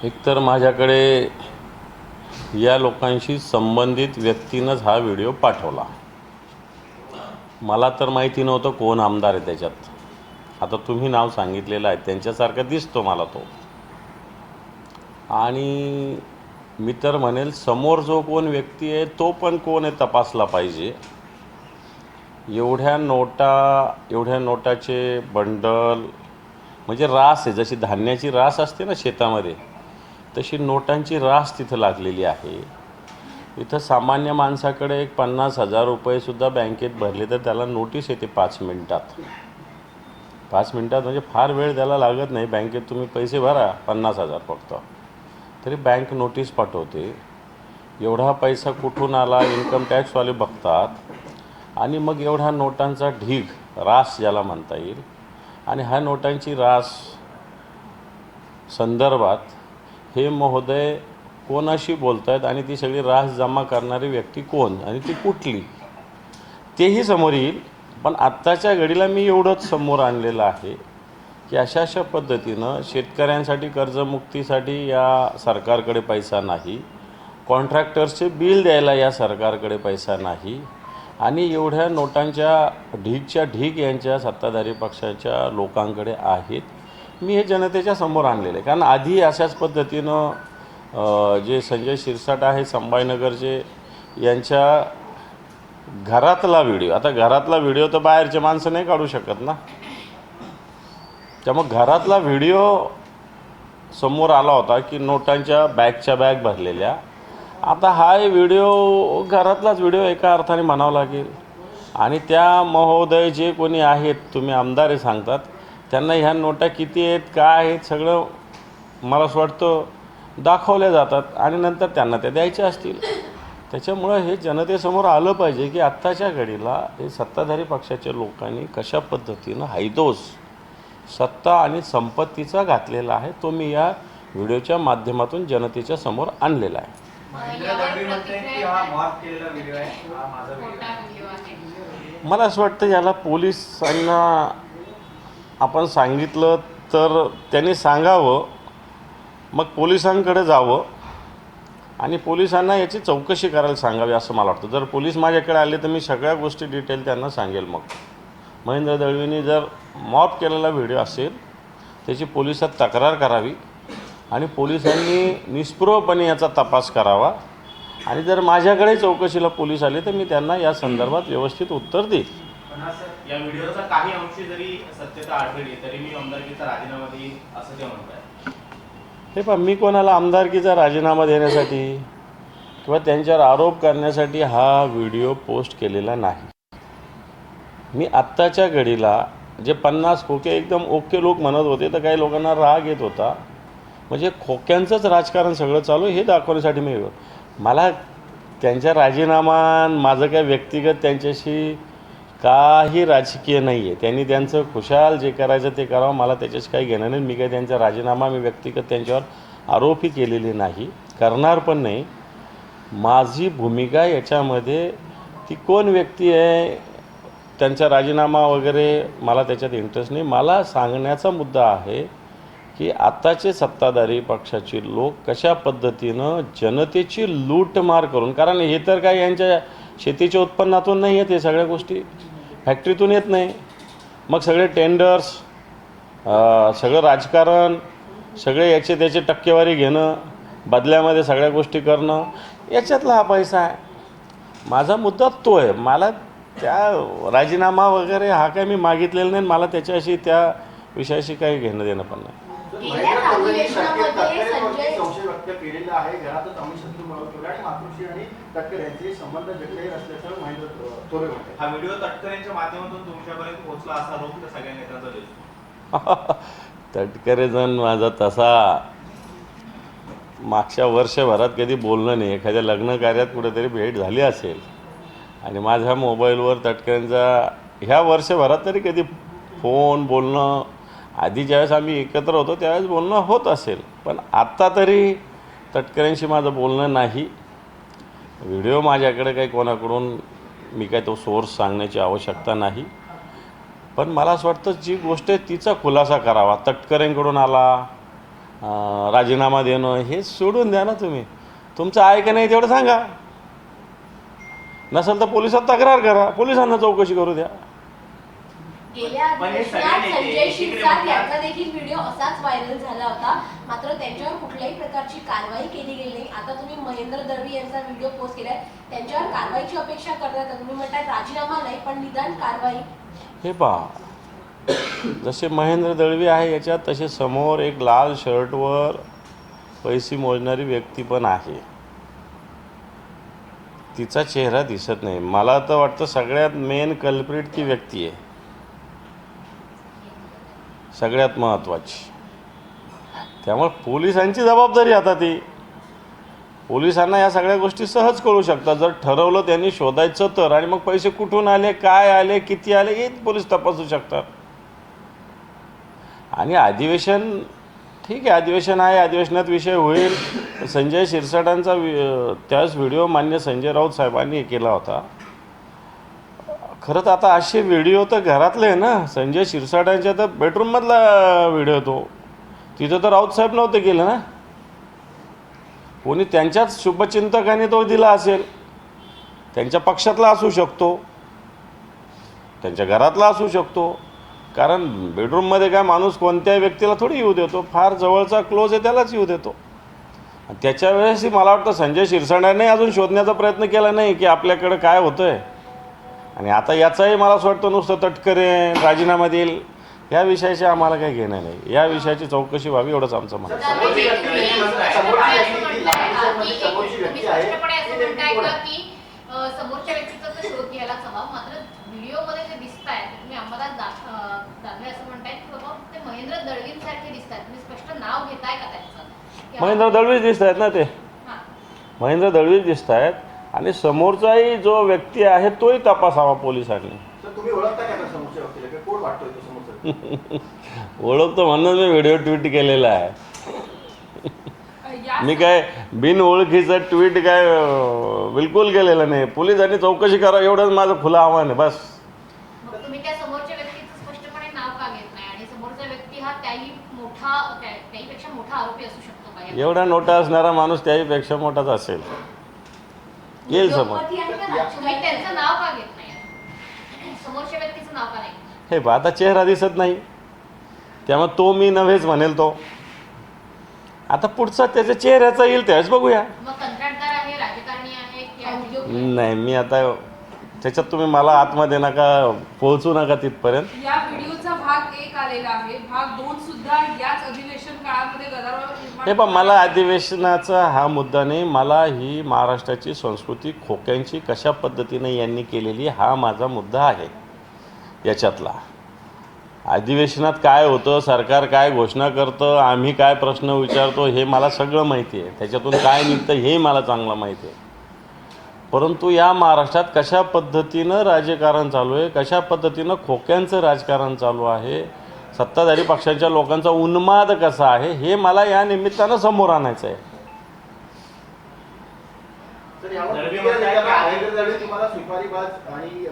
एकतर माझ्याकडे या लोकांशी संबंधित व्यक्तीनंच हा व्हिडिओ पाठवला. मला तर माहिती नव्हतं कोण आमदार आहे त्याच्यात. आता तुम्ही नाव सांगितलेलं आहे, त्यांच्यासारखा दिसतो मला तो. आणि मी तर म्हणेल समोर जो कोण व्यक्ती आहे तो पण कोण आहे तपासला पाहिजे. एवढ्या नोटाचे बंडल म्हणजे रास आहे, जशी धान्याची रास असते ना शेतामध्ये, तशी नोटांची रास तिथं लागलेली आहे. इथं सामान्य माणसाकडे एक 50,000 रुपयेसुद्धा बँकेत भरले तर त्याला नोटीस येते 5 मिनिटात. 5 मिनिटात म्हणजे फार वेळ द्यायला लागत नाही. बँकेत तुम्ही पैसे भरा 50,000 फक्त, तरी बँक नोटीस पाठवते. एवढा पैसा कुठून आला इन्कम टॅक्सवाले बघतात. आणि मग एवढा नोटांचा ढीग, रास ज्याला म्हणता येईल, आणि ह्या नोटांची रास संदर्भात हे महोदय कोणाशी बोलत आहेत आणि ती सगळी रास जमा करणारी व्यक्ती कोण आणि ती कुठली तेही समोर येईल. पण आत्ताच्या घडीला मी एवढंच समोर आणलेलं आहे की अशा पद्धतीनं शेतकऱ्यांसाठी कर्जमुक्तीसाठी या सरकारकडे पैसा नाही, कॉन्ट्रॅक्टर्सचे बिल द्यायला या सरकारकडे पैसा नाही, आणि एवढ्या नोटांच्या ढीगच्या ढीग यांच्या सत्ताधारी पक्षाच्या लोकांकडे आहेत. मी हे जनतेच्या समोर आणलेलं आहे. कारण आधी अशाच पद्धतीनं जे संजय शिरसाट आहे संभाजीनगरचे, यांच्या घरातला व्हिडिओ, आता घरातला व्हिडिओ तर बाहेरचे माणसं नाही काढू शकत ना, त्यामुळे घरातला व्हिडिओ समोर आला होता की नोटांच्या बॅगच्या बॅग भरलेल्या. आता हा व्हिडिओ घरातलाच व्हिडिओ एका अर्थाने म्हणावं लागेल. आणि त्या महोदय जे कोणी आहेत, तुम्ही आमदार सांगतात, त्यांना ह्या नोटा किती आहेत काय आहेत सगळं मला असं वाटतं दाखवल्या जातात आणि नंतर त्यांना त्या द्यायच्या असतील. त्याच्यामुळं हे जनतेसमोर आलं पाहिजे की आत्ताच्या घडीला हे सत्ताधारी पक्षाच्या लोकांनी कशा पद्धतीनं हैदोस सत्ता आणि संपत्तीचा घातलेला आहे, तो मी या व्हिडिओच्या माध्यमातून जनतेच्या समोर आणलेला आहे. मला असं वाटतं याला पोलिसांना आपण सांगितलं तर त्यांनी सांगावं, मग पोलिसांकडे जावं आणि पोलिसांना याची चौकशी करायला सांगावी असं मला वाटतं. जर पोलीस माझ्याकडे आले तर मी सगळ्या गोष्टी डिटेल त्यांना सांगेल. मग महेंद्र दळवींनी जर मॉप केलेला व्हिडिओ असेल त्याची पोलिसात तक्रार करावी आणि पोलिसांनी निष्पृहपणे याचा तपास करावा. आणि जर माझ्याकडे चौकशीला पोलीस आले तर मी त्यांना या संदर्भात व्यवस्थित उत्तर देईल. या व्हिडिओचा काही अंश जरी सत्यता आढळली तरी मी आमदारकीचा राजीनामा देईन असं ते म्हणत आहे. हे पण मी कोणाला आमदारकीचा राजीनामा देण्यासाठी किंवा त्यांच्यावर आरोप करण्यासाठी हा व्हिडिओ पोस्ट केलेला नाही. मी आत्ताच्या घडीला जे 50 खोके एकदम ओके लोक म्हणत होते तर काही लोकांना राग येत होता, म्हणजे खोक्यांचंच राजकारण सगळं चालू हे दाखवण्यासाठी मला त्यांच्या राजीनामा, माझं काय व्यक्तिगत त्यांच्याशी काही राजकीय नाही आहे. त्यांनी त्यांचं खुशाल जे करायचं ते करावं, मला त्याच्याशी काही घेणं नाही. मी काही त्यांचा राजीनामा मी व्यक्तिगत त्यांच्यावर आरोपही केलेले नाही, करणार पण नाही. माझी भूमिका याच्यामध्ये ती कोण व्यक्ती आहे त्यांचा राजीनामा वगैरे मला त्याच्यात इंटरेस्ट नाही. मला सांगण्याचा मुद्दा आहे की आत्ताचे सत्ताधारी पक्षाचे लोक कशा पद्धतीनं जनतेची लूटमार करून, कारण हे तर काय यांच्या शेतीच्या उत्पन्नातून नाही येत, हे सगळ्या गोष्टी फॅक्टरीतून येत नाही. मग सगळे टेंडर्स, सगळं राजकारण, सगळे याचे त्याचे टक्केवारी घेणं, बदल्यामध्ये सगळ्या गोष्टी करणं, याच्यातला हा पैसा आहे. माझा मुद्दा तो आहे. मला त्या राजीनामा वगैरे हा काय मी मागितलेला नाही. मला त्याच्याशी त्या विषयाशी काही घेणं देणं पण नाही. हा व्हिडिओ तटकरेंच्या माध्यमातून तुमच्यापर्यंत पोहोचला असा आरोप तर सगळ्या नेत्यांचा दिसतो. तटकरेजण माझा तसा मागच्या वर्षभरात कधी बोलणं नाही. एखाद्या लग्न कार्यात कुठेतरी भेट झाली असेल आणि माझ्या मोबाईलवर तटकरेंचा ह्या वर्षभरात तरी कधी फोन बोलणं, आधी ज्यावेळेस आम्ही एकत्र होतो त्यावेळेस बोलणं होत असेल, पण आत्ता तरी तटकरेंशी माझं बोलणं नाही. व्हिडिओ माझ्याकडे काही कोणाकडून मी काय तो सोर्स सांगण्याची आवश्यकता नाही. पण मला असं वाटतं जी गोष्ट आहे तिचा खुलासा करावा. तटकरेंकडून आला राजीनामा देणं हे सोडून द्या ना तुम्ही. तुमचं आहे का नाही तेवढं सांगा. नसेल तर पोलिसात तक्रार करा, पोलिसांना चौकशी करू द्या. गेल्या अधिवेशनात संजय शिरसाट यांचा देखील व्हिडिओ असाच व्हायरल झाला होता, मात्र त्यांच्यावर कुठल्याही प्रकारची कारवाई केली गेली नाही. आता तुम्ही महेंद्र दळवी यांचा व्हिडिओ पोस्ट केलाय, त्यांच्यावर कारवाईची अपेक्षा करताय का तुम्ही? म्हणताय राजीनामा नाही पण निदान कारवाई. हे पहा, जसे महेंद्र दळवी आहे याच्यात, तसे समोर एक लाल शर्टवर पैसे मोजणारी व्यक्ती पण आहे. तिचा चेहरा दिसत नाही. मला तर वाटतं सगळ्यात मेन कल्प्रिट ती व्यक्ती आहे, सगळ्यात महत्त्वाची. त्यामुळे पोलिसांची जबाबदारी आता ती. पोलिसांना या सगळ्या गोष्टी सहज कळू शकतात जर ठरवलं त्यांनी शोधायचं तर. आणि मग पैसे कुठून आले, काय आले, किती आले हे पोलीस तपासू शकतात. आणि अधिवेशन ठीक आहे, अधिवेशन आहे, अधिवेशनात विषय होईल. संजय शिरसाटांचा त्याच व्हिडिओ मान्य संजय राऊत साहेबांनी केला होता. खरं तर आता असे व्हिडिओ तर घरातले आहे ना. संजय शिरसाटांच्या तर बेडरूममधला व्हिडिओ तो, तिथं तर राऊत साहेब नव्हते केलं ना. कोणी त्यांच्याच शुभचिंतकाने तो दिला असेल. त्यांच्या पक्षातला असू शकतो, त्यांच्या घरातला असू शकतो. कारण बेडरूममध्ये काय माणूस कोणत्याही व्यक्तीला थोडी येऊ देतो, फार जवळचा क्लोज आहे त्यालाच येऊ देतो. त्याच्या वेळेसही मला वाटतं संजय शिरसाटांनी अजून शोधण्याचा प्रयत्न केला नाही की आपल्याकडं काय होतं आहे. आणि आता याचाही मला असं वाटतं नुसतं तटकरे राजीनामा देईल या विषयाशी आम्हाला काही घेणं नाही. या विषयाची चौकशी व्हावी एवढंच आमचं म्हणणं. समोरच्या व्यक्तीचा तर शोध घ्यायला हवा, मात्र व्हिडिओमध्ये जे दिसताय तुम्ही अंबादास दानवे असं म्हणताय की बाबा ते महेंद्र दळवींसारखे दिसतात, तुम्ही स्पष्ट नाव घेताय का त्यांचं? महेंद्र दळवीच दिसत आहेत ना, ते महेंद्र दळवीच दिसत आहेत. आणि समोरचाही जो व्यक्ती आहे तोही तपासावा पोलिसांनी. तुम्ही ओळखता का समोरच्या व्यक्तीला, कोण वाटतोय तो समोरचा? ओळखतो म्हणून मी व्हिडिओ ट्विट केलेला आहे. मी काय बिन ओळखीचं ट्विट काय बिलकुल केलेलं नाही. पोलिसांनी चौकशी करा एवढंच माझं खुलं आव्हान आहे बस. तुम्ही त्या समोरच्या व्यक्तीचं स्पष्टपणे नाव का घेत नाही? आणि समोरचा व्यक्ती हा त्याहीपेक्षा मोठा आरोपी असू शकतो का? एवढा नोटा असणारा माणूस त्याहीपेक्षा मोठाच असेल, येईल समोर. तुम्ही त्यांचं नाव का घेत नाही? समोरच्या व्यक्तीचं नाव का नाही? हे पहा, आता चेहरा दिसत नाही त्यामुळे तो मी नव्हेच म्हणेल. तो आता पुढचा त्याच्या चेहऱ्याचा येईल त्यावेळेस बघूया. मग कंत्राटदार आहे, राजकारणी आहे की नाही, मी आता त्याच्यात तुम्ही मला आतमध्ये नका पोहोचू नका तिथपर्यंत. या व्हिडिओचा भाग 1 आलेला आहे, भाग 2 सुद्धा याच अधिवेशन काळामध्ये गदारोळ. हे पण मला अधिवेशनाचा हा मुद्दा नाही. मला ही महाराष्ट्राची संस्कृती खोक्यांची कशा पद्धतीने यांनी केलेली हा माझा मुद्दा आहे. याच्यातला अधिवेशनात काय होतं, सरकार काय घोषणा करतं, आम्ही काय प्रश्न विचारतो हे मला सगळं माहिती आहे. त्याच्यातून काय निघतं हेही मला चांगलं माहिती आहे. परंतु या महाराष्ट्रात कशा पद्धतीनं राजकारण चालू आहे, कशा पद्धतीनं खोक्यांचं राजकारण चालू आहे, सत्ताधारी पक्षांच्या लोकांचा उन्माद कसा आहे हे मला या निमित्तानं समोर आणायचं आहे. तुम्हाला सुपारीबाज आणि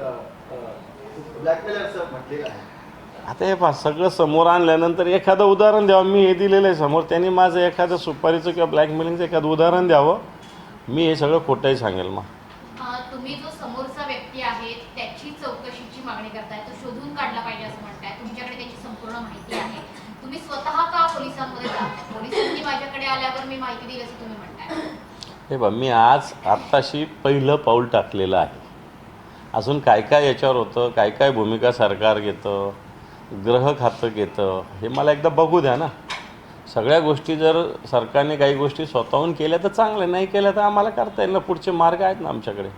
ब्लॅकमेलर असं म्हटलेलं आहे. आता हे पहा, सगळं समोर आणल्यानंतर एखादं उदाहरण द्यावं. मी हे दिलेलं आहे समोर, त्यांनी माझं एखादं सुपारीचं किंवा ब्लॅकमेलिंगचं एखादं उदाहरण द्यावं. मी हे सगळं खोटंही सांगेल. मग तुम्ही जो समोरचा व्यक्ती आहे त्याची चौकशीची मागणी करताय, तो शोधून काढला पाहिजे असं म्हणताय. तुमच्याकडे त्याची संपूर्ण माहिती आहे, तुम्ही स्वतः का पोलिसांमध्ये जाताय? पोलिसांनी माझ्याकडे आल्यावर मी माहिती दिली असं तुम्ही म्हणताय. हे बघ, मी आत्ताशी पहिलं पाऊल टाकलेलं आहे. अजून काय काय याच्यावर होतं, काय काय भूमिका सरकार घेतं, ग्रह खातं घेतं, हे मला एकदा बघू द्या ना. सगळ्या गोष्टी जर सरकारने काही गोष्टी स्वतःहून केल्या तर चांगलं, नाही केल्या तर आम्हाला करता येईल ना. पुढचे मार्ग आहेत ना आमच्याकडे.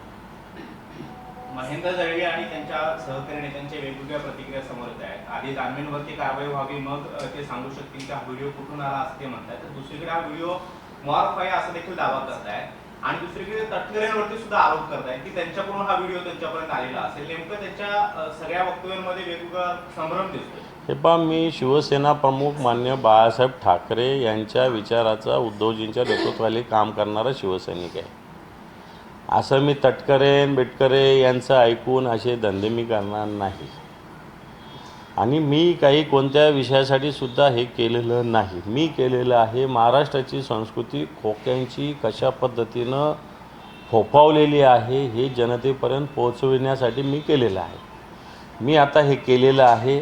महेंद्र दळवी आणि त्यांच्या सहकारी नेत्यांच्या वेगवेगळ्या प्रतिक्रिया समोर येत आहेत. आधी दानवेंवरती कारवाई व्हावी, मग ते सांगू शकतील की हा व्हिडिओ कुठून आला असं ते म्हणतात. तर दुसरीकडे हा व्हिडिओ मॉर्फ आहे असं देखील दावा करतायत. आणि दुसरीकडे तटकरेंवरती सुद्धा आरोप करतायत की त्यांच्याकडून हा व्हिडिओ त्यांच्यापर्यंत आलेला असेल. नेमकं त्यांच्या सगळ्या वक्तव्यांमध्ये वेगवेगळा संभ्रम दिसतोय. हे पहा, मी शिवसेना प्रमुख मान्य बाळासाहेब ठाकरे यांच्या विचाराचा उद्धवजींच्या नेतृत्वाखाली काम करणारा शिवसैनिक आहे. असं मी तटकरे बिटकरे यांचं ऐकून असे धंदे मी करणार नाही. आणि मी काही कोणत्या विषयासाठी सुद्धा हे केलेलं नाही. मी केलेलं आहे महाराष्ट्राची संस्कृती खोक्यांची कशा पद्धतीनं फोफावलेली आहे हे जनतेपर्यंत पोहोचविण्यासाठी मी केलेलं आहे. मी आता हे केलेलं आहे,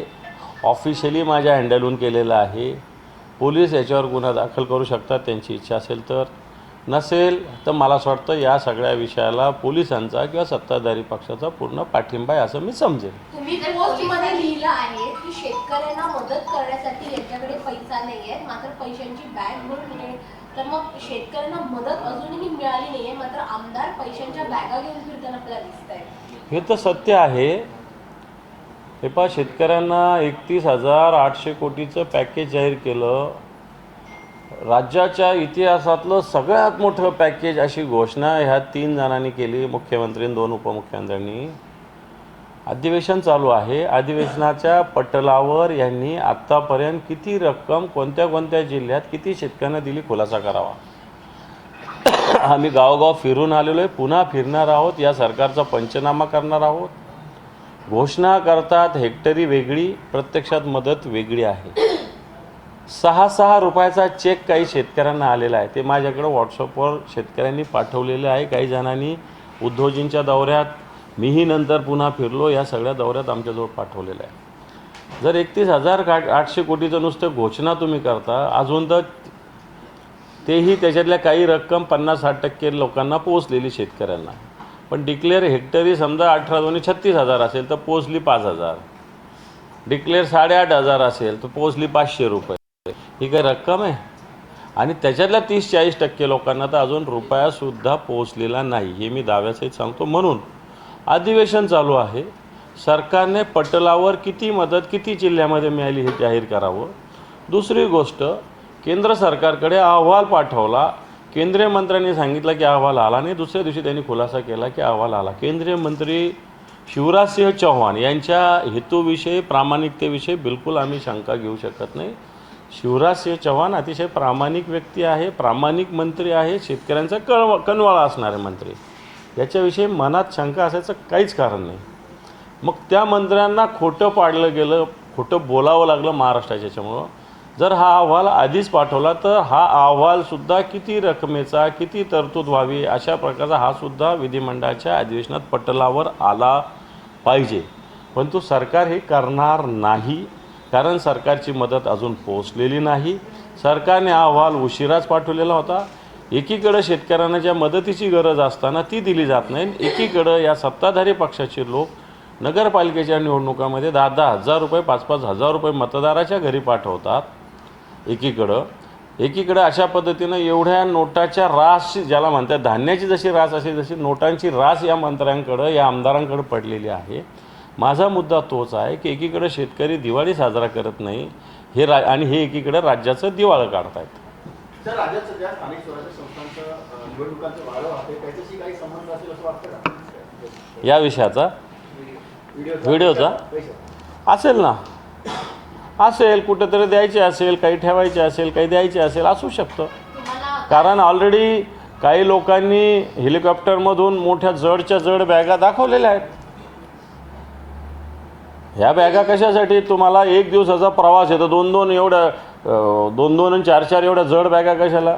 ऑफिशियली माझ्या हँडलहून केलेलं आहे. पोलीस याच्यावर गुन्हा दाखल करू शकतात त्यांची इच्छा असेल तर, नसेल तर मला असं वाटतं या सगळ्या विषयाला पोलिसांचा किंवा सत्ताधारी पक्षाचा पूर्ण पाठिंबा आहे असं मी समजेन. तुम्ही पोस्टमध्ये लिहिलं आहे की शेतकऱ्यांना मदत करण्यासाठी यांच्याकडे पैसा नाही आहे, मात्र पैशांची बॅग भरून मिळेल. तर मग शेतकऱ्यांना मदत अजूनही मिळाली नाही आहे, मात्र आमदार पैशांच्या बॅगा घेऊन फिरताना आपल्याला दिसत आहे. हे तर सत्य आहे. हे पहा, शेतकऱ्यांना 31,800 कोटीचं पॅकेज जाहीर केलं. राज्याच्या इतिहासातलं सगळ्यात मोठं पॅकेज अशी घोषणा ह्या 3 जणांनी केली, मुख्यमंत्री आणि 2 उपमुख्यमंत्र्यांनी. अधिवेशन चालू आहे. अधिवेशनाच्या पटलावर यांनी आत्तापर्यंत किती रक्कम कोणत्या कोणत्या जिल्ह्यात किती शेतकऱ्यांना दिली खुलासा करावा. आम्ही गावोगाव फिरून आलेलो आहे, पुन्हा फिरणार आहोत, या सरकारचा पंचनामा करणार आहोत. घोषणा करतात हेक्टरी वेगळी, प्रत्यक्षात मदत वेगळी आहे. 6 रुपयाचा चेक काही शेतकऱ्यांना आलेला आहे, ते माझ्याकडं व्हॉट्सअपवर शेतकऱ्यांनी पाठवलेलं आहे. काही जणांनी उद्धवजींच्या दौऱ्यात, मीही नंतर पुन्हा फिरलो, या सगळ्या दौऱ्यात आमच्याजवळ पाठवलेलं आहे. जर 31,800 कोटीचं नुसतं घोषणा तुम्ही करता, अजून तर तेही त्याच्यातल्या काही रक्कम 50-60% लोकांना पोचलेली शेतकऱ्यांना. पण डिक्लेअर हेक्टरी समजा 18-36,000 असेल तर पोचली 5,000. डिक्लेअर 8,500 असेल तर पोचली 500 रुपये. ही काही रक्कम आहे? आणि त्याच्यातल्या 30-40% लोकांना तर अजून रुपयासुद्धा पोचलेला नाही, हे मी दाव्यासहित सांगतो. म्हणून अधिवेशन चालू आहे, सरकारने पटलावर किती मदत किती जिल्ह्यामध्ये मिळाली हे जाहीर करावं. दुसरी गोष्ट, केंद्र सरकारकडे अहवाल पाठवला. केंद्रीय मंत्र्यांनी सांगितलं की अहवाल आला नाही. दुसऱ्या दिवशी त्यांनी खुलासा केला की अहवाल आला. केंद्रीय मंत्री शिवराजसिंह चौहान यांच्या हेतूविषयी, प्रामाणिकतेविषयी बिलकुल आम्ही शंका घेऊ शकत नाही. शिवराजसिंह चौहान अतिशय प्रामाणिक व्यक्ती आहे, प्रामाणिक मंत्री आहे, शेतकऱ्यांचा कणवाळा असणारे मंत्री. याच्याविषयी मनात शंका असायचं काहीच कारण नाही. मग त्या मंत्र्यांना खोटं पाडलं गेलं, खोटं बोलावं लागलं महाराष्ट्राच्या. याच्यामुळं जर हा अहवाल आधीच पाठवला तर हा अहवालसुद्धा किती रकमेचा, किती तरतूद व्हावी अशा प्रकारचा हा सुद्धा विधिमंडळाच्या अधिवेशनात पटलावर आला पाहिजे. परंतु सरकार हे करणार नाही, कारण सरकारची मदत अजून पोचलेली नाही. सरकारने हा अहवाल उशिराच पाठवलेला होता. एकीकडं शेतकऱ्यांना ज्या मदतीची गरज असताना ती दिली जात नाही, एकीकडं या सत्ताधारी पक्षाचे लोक नगरपालिकेच्या निवडणुकामध्ये 10,000 रुपये, 5,000 रुपये मतदाराच्या घरी पाठवतात. एकीकडं अशा पद्धतीनं एवढ्या नोटाच्या रास, ज्याला म्हणतात धान्याची जशी रास असे, जशी नोटांची रास या मंत्र्यांकडं, या आमदारांकडं पडलेली आहे. माझा मुद्दा तोच आहे की एकीकडं शेतकरी दिवाळी साजरा करत नाही हे आणि हे एकीकडं राज्याचं दिवाळं काढतायत. सर, राज्यात सध्या स्थानिक स्वराज्य संस्थांचं निवडणुकांचं वारं आहे, त्याच्याशी काही संबंध असेल असं वाटतं का? या विषयाचा व्हिडिओचा असेल ना, असेल, कुठंतरी द्यायचे असेल, काही ठेवायचे असेल, काही द्यायचे असेल, असू शकतं. कारण ऑलरेडी काही लोकांनी हेलिकॉप्टरमधून मोठ्या जडच्या जड बॅगा दाखवलेल्या आहेत. ह्या बॅगा कशासाठी? तुम्हाला 1 दिवसाचा प्रवास येतो, 2-2 एवढ्या 2-2 आणि 4-4 एवढ्या जड बॅगा कशाला?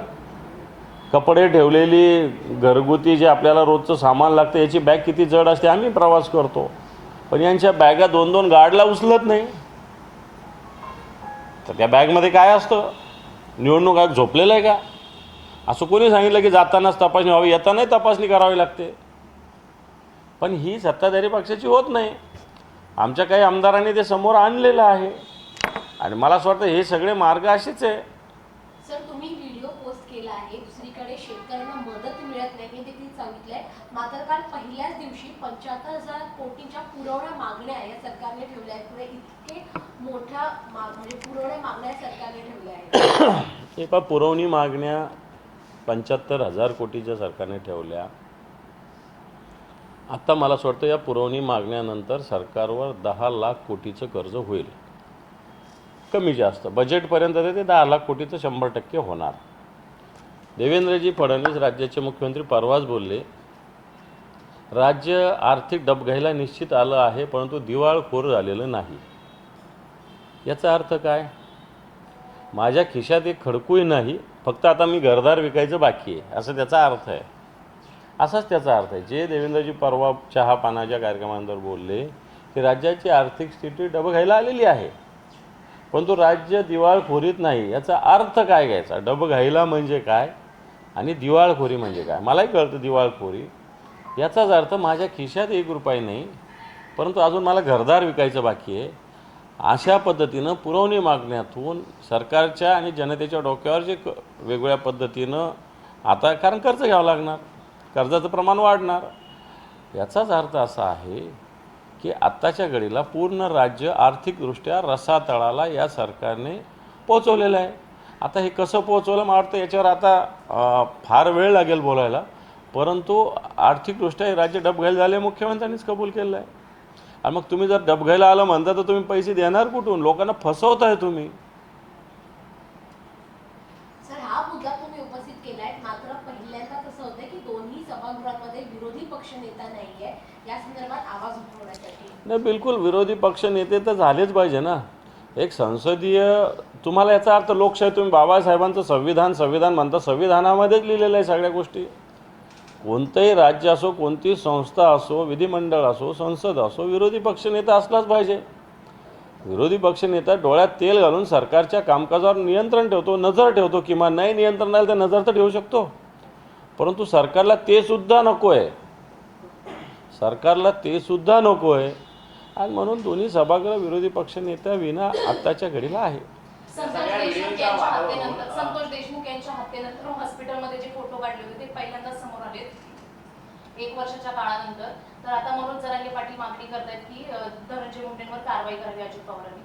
कपडे ठेवलेली घरगुती जे आपल्याला रोजचं सामान लागतं याची बॅग किती जड असते, आम्ही प्रवास करतो. पण यांच्या बॅगा 2-2 गाडला उचलत नाही. तर त्या बॅगमध्ये काय असतं? निवडणूक आयोग झोपलेलं आहे का? असं कोणी सांगितलं की जातानाच तपासणी व्हावी, येतानाही तपासणी करावी लागते? पण ही सत्ताधारी पक्षाची होत नाही. आमच्या काही आमदारांनी ते समोर आणलेलं आहे आणि मला असं वाटतं हे सगळे मार्ग असेच आहे. सर, तुम्ही व्हिडिओ पोस्ट केला आहे, दुसरीकडे शेतकऱ्यांना मदत मिळत नाही हे देखील सांगितलंय. मात्र काल पहिल्याच दिवशी 75,000 कोटीच्या पुरवण्या मागण्या या सरकारने ठेवल्या आहेत. पुढे इतके मोठ्या म्हणजे पुरवण्या मागण्या सरकारने ठेवल्या आहेत. हे पहा, पुरवणी मागण्या 75,000 कोटीच्या सरकारने ठेवल्या. आता मला असं वाटतं या पुरवणी मागण्यानंतर सरकारवर 10 लाख कोटीचं कर्ज होईल, कमी जास्त बजेटपर्यंत ते 10 लाख कोटीचं 100% होणार. देवेंद्रजी फडणवीस राज्याचे मुख्यमंत्री परवाच बोलले, राज्य आर्थिक डबघाईला निश्चित आलं आहे, परंतु दिवाळखोर झालेलं नाही. याचा अर्थ काय? माझ्या खिशात एक खडकूही नाही, फक्त आता मी घरदार विकायचं बाकी आहे, असं त्याचा अर्थ आहे. असाच त्याचा अर्थ आहे. जे देवेंद्रजी परवा चहा पानाच्या कार्यक्रमानंतर बोलले की राज्याची आर्थिक स्थिती डबघाईला आलेली आहे, परंतु राज्य दिवाळखोरीत नाही. याचा अर्थ काय घ्यायचा? डबघाईला म्हणजे काय आणि दिवाळखोरी म्हणजे काय? मलाही कळतं दिवाळखोरी. याचाच अर्थ माझ्या खिशात एक रुपया नाही, परंतु अजून मला घरदार विकायचं बाकी आहे. अशा पद्धतीनं पुरवणी मागण्यातून सरकारच्या आणि जनतेच्या डोक्यावर जे वेगवेगळ्या पद्धतीनं आता, कारण कर्ज घ्यावं लागणार, कर्जाचं प्रमाण वाढणार. याचाच अर्थ असा आहे की आत्ताच्या घडीला पूर्ण राज्य आर्थिकदृष्ट्या रसातळाला या सरकारने पोचवलेलं आहे. आता हे कसं पोचवलं मला वाटतं याच्यावर आता फार वेळ लागेल बोलायला, परंतु आर्थिकदृष्ट्या हे राज्य डबघाईला झाले मुख्यमंत्र्यांनीच कबूल केलं आहे. आणि मग तुम्ही जर डबघाईला आलं म्हणता तर तुम्ही पैसे देणार कुठून? लोकांना फसवताय तुम्ही. सर, हा मुद्दा तुम्ही उपस्थित केलाय, मात्र पहिल्यांदा कसं होतं की दोन्ही सभागृहांमध्ये विरोधी पक्ष नेता नाहीये या संदर्भात आवाज उठवण्यासाठी. नाही, बिलकुल विरोधी पक्ष नेते तर झालेच पाहिजे ना. एक संसदीय, तुम्हाला याचा अर्थ लोकशाही, तुम्ही बाबासाहेबांचं संविधान म्हणता, संविधानामध्येच लिहिलेलं आहे सगळ्या गोष्टी. कोणतंही राज्य असो, कोणतीही संस्था असो, विधिमंडळ असो, संसद असो, विरोधी पक्षनेता असलाच पाहिजे. विरोधी पक्षनेता डोळ्यात तेल घालून सरकारच्या कामकाजावर नियंत्रण ठेवतो, नजर ठेवतो. किंवा नाही नियंत्रण राहिलं तर नजर तर ठेवू शकतो, परंतु सरकारला ते सुद्धा नको आहे. सरकारला ते सुद्धा नको आहे. आणि म्हणून दोन्ही सभागृह विरोधी पक्षनेत्या विना आत्ताच्या घडीला आहे. संतोष देशमुख यांच्या हत्येनंतर हॉस्पिटलमध्ये जे फोटो काढले होते ते पहिल्यांदाच समोर आले 1 वर्षाच्या काळानंतर. तर आता मनोज जरांगे पाटील मागणी करतायत की धनंजय मुंडेंवर कारवाई करावी अजित पवारांनी.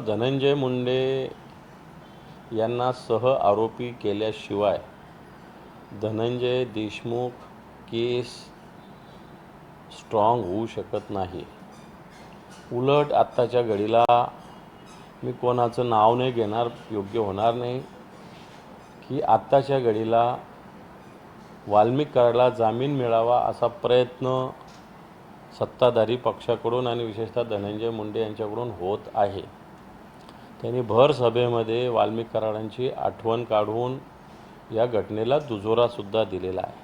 धनंजय मुंडे यांना सह आरोपी केल्याशिवाय धनंजय देशमुख केस स्ट्रॉंग होऊ शकत नाही. उलट आत्ताच्या घडीला मी कोणाचं नाव नाही घेणार, योग्य होणार नाही, की आत्ताच्या घडीला वाल्मिक कराडला जामीन मिळावा असा प्रयत्न सत्ताधारी पक्षाकडून आणि विशेषतः धनंजय मुंडे यांच्याकडून होत आहे. त्यांनी भर सभेमध्ये वाल्मिक कराडांची आठवण काढून या घटनेला दुजोरासुद्धा दिलेला आहे.